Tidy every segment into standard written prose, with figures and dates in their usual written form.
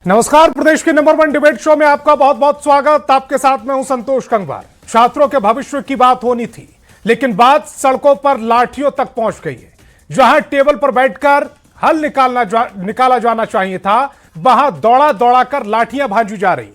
नमस्कार, प्रदेश के number 1 debate show में आपका बहुत बहुत स्वागत। आपके साथ मैं हूं संतोष कंगवार। छात्रों के भविष्य की बात होनी थी, लेकिन बात सड़कों पर लाठियों तक पहुंच गई है। जहां टेबल पर बैठकर हल निकाला जाना चाहिए था, वहां दौड़ा दौड़ा कर लाठियां भांजी जा रही।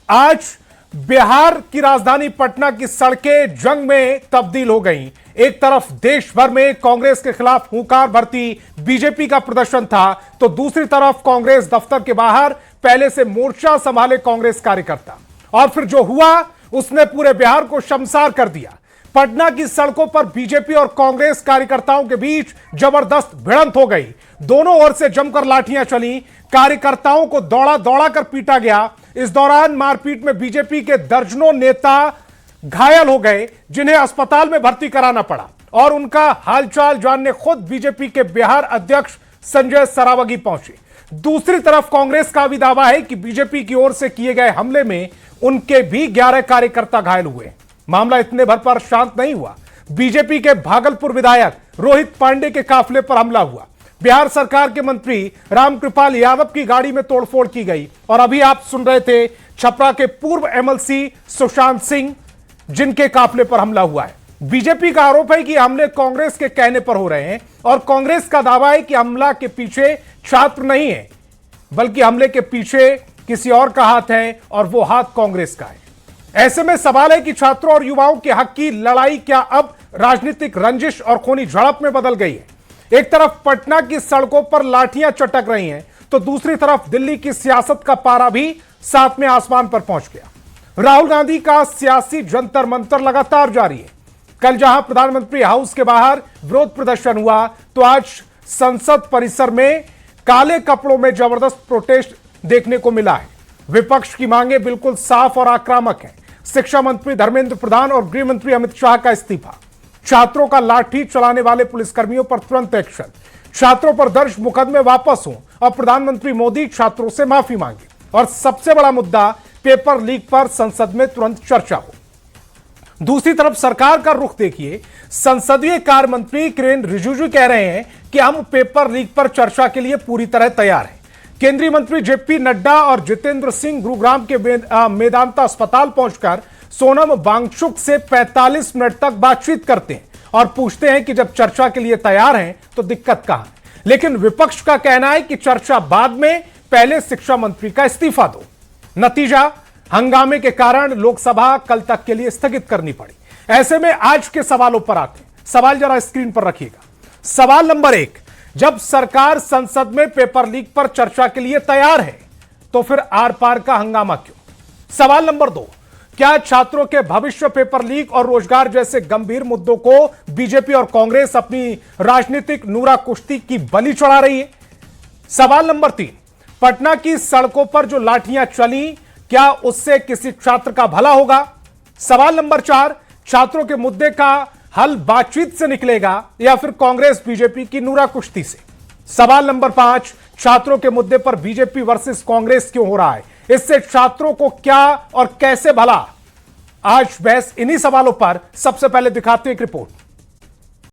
आज बिहार की राजधानी पटना की सड़कें जंग में तब्दील हो गई। एक तरफ देश भर में कांग्रेस के खिलाफ हुंकार भरती बीजेपी का प्रदर्शन था, तो दूसरी तरफ कांग्रेस दफ्तर के बाहर पहले से मोर्चा संभाले कांग्रेस कार्यकर्ता। और फिर जो हुआ उसने पूरे बिहार को शर्मसार कर दिया। पटना की सड़कों पर बीजेपी और कांग्रेस कार्यकर्ताओं के बीच जबरदस्त भिड़ंत हो गई। दोनों ओर से जमकर लाठियां चली, कार्यकर्ताओं को दौड़ा दौड़ा कर पीटा गया। इस दौरान मारपीट में बीजेपी के दर्जनों नेता घायल हो गए, जिन्हें अस्पताल में भर्ती कराना पड़ा। और उनका हालचाल जानने खुद बीजेपी के बिहार अध्यक्ष संजय सरावगी पहुंचे। दूसरी तरफ कांग्रेस का भी दावा है कि बीजेपी की ओर से किए गए हमले में उनके भी 11 कार्यकर्ता घायल हुए। मामला इतने भर पर शांत नहीं हुआ। बीजेपी के भागलपुर विधायक रोहित पांडे के काफिले पर हमला हुआ। बिहार सरकार के मंत्री रामकृपाल यादव की गाड़ी में तोड़फोड़ की गई। और अभी आप सुन रहे थे छपरा के पूर्व एमएलसी सुशांत सिंह, जिनके काफिले पर हमला हुआ है। बीजेपी का आरोप है कि हमले कांग्रेस के कहने पर हो रहे हैं, और कांग्रेस का दावा है कि हमला के पीछे छात्र नहीं है, बल्कि हमले के पीछे किसी और का हाथ है, और वो हाथ कांग्रेस का है। ऐसे में सवाल है कि छात्रों और युवाओं के हक की लड़ाई क्या अब राजनीतिक रंजिश और खूनी झड़प में बदल गई है? एक तरफ पटना की सड़कों पर लाठियां चटक रही हैं, तो दूसरी तरफ दिल्ली की सियासत का पारा भी सातवें आसमान पर पहुंच गया। राहुल गांधी का सियासी जंतर मंतर लगातार जारी है। कल जहां प्रधानमंत्री हाउस के बाहर विरोध प्रदर्शन हुआ, तो आज संसद परिसर में काले कपड़ों में जबरदस्त प्रोटेस्ट देखने को मिला है। विपक्ष की मांगे बिल्कुल साफ और आक्रामक है। शिक्षा मंत्री धर्मेंद्र प्रधान और गृह मंत्री अमित शाह का इस्तीफा, छात्रों का लाठी चलाने वाले पुलिसकर्मियों पर तुरंत एक्शन, छात्रों पर दर्ज मुकदमे वापस हों, और प्रधानमंत्री मोदी छात्रों से माफी मांगे, और सबसे बड़ा मुद्दा पेपर लीक पर संसद में तुरंत चर्चा हो। दूसरी तरफ सरकार का रुख देखिए। संसदीय कार्य मंत्री किरेन रिजिजू कह रहे हैं कि हम पेपर लीक पर चर्चा के लिए पूरी तरह तैयार हैं। केंद्रीय मंत्री जेपी नड्डा और जितेंद्र सिंह गुरुग्राम के मेदांता अस्पताल पहुंचकर सोनम वांगचुक से 45 मिनट तक बातचीत करते हैं और पूछते हैं कि जब चर्चा के लिए तैयार हैं तो दिक्कत कहां है। लेकिन विपक्ष का कहना है कि चर्चा बाद में, पहले शिक्षा मंत्री का इस्तीफा दो। नतीजा, हंगामे के कारण लोकसभा कल तक के लिए स्थगित करनी पड़ी। ऐसे में आज के सवालों पर आते हैं। सवाल जरा स्क्रीन पर रखिएगा। सवाल नंबर 1, जब सरकार संसद में पेपर लीक पर चर्चा के लिए तैयार है, तो फिर आर पार का हंगामा क्यों? सवाल नंबर 2, क्या छात्रों के भविष्य, पेपर लीक और रोजगार जैसे गंभीर मुद्दों को बीजेपी और कांग्रेस अपनी राजनीतिक नूरा कुश्ती की बलि चढ़ा रही है? सवाल नंबर 3, पटना की सड़कों पर जो लाठियां चली, क्या उससे किसी छात्र का भला होगा? सवाल नंबर 4, छात्रों के मुद्दे का हल बातचीत से निकलेगा या फिर कांग्रेस बीजेपी की नूरा कुश्ती से? सवाल नंबर 5, छात्रों के मुद्दे पर बीजेपी वर्सेस कांग्रेस क्यों हो रहा है? इससे छात्रों को क्या और कैसे भला? आज बहस इन्हीं सवालों पर। सबसे पहले दिखाते हैं एक रिपोर्ट।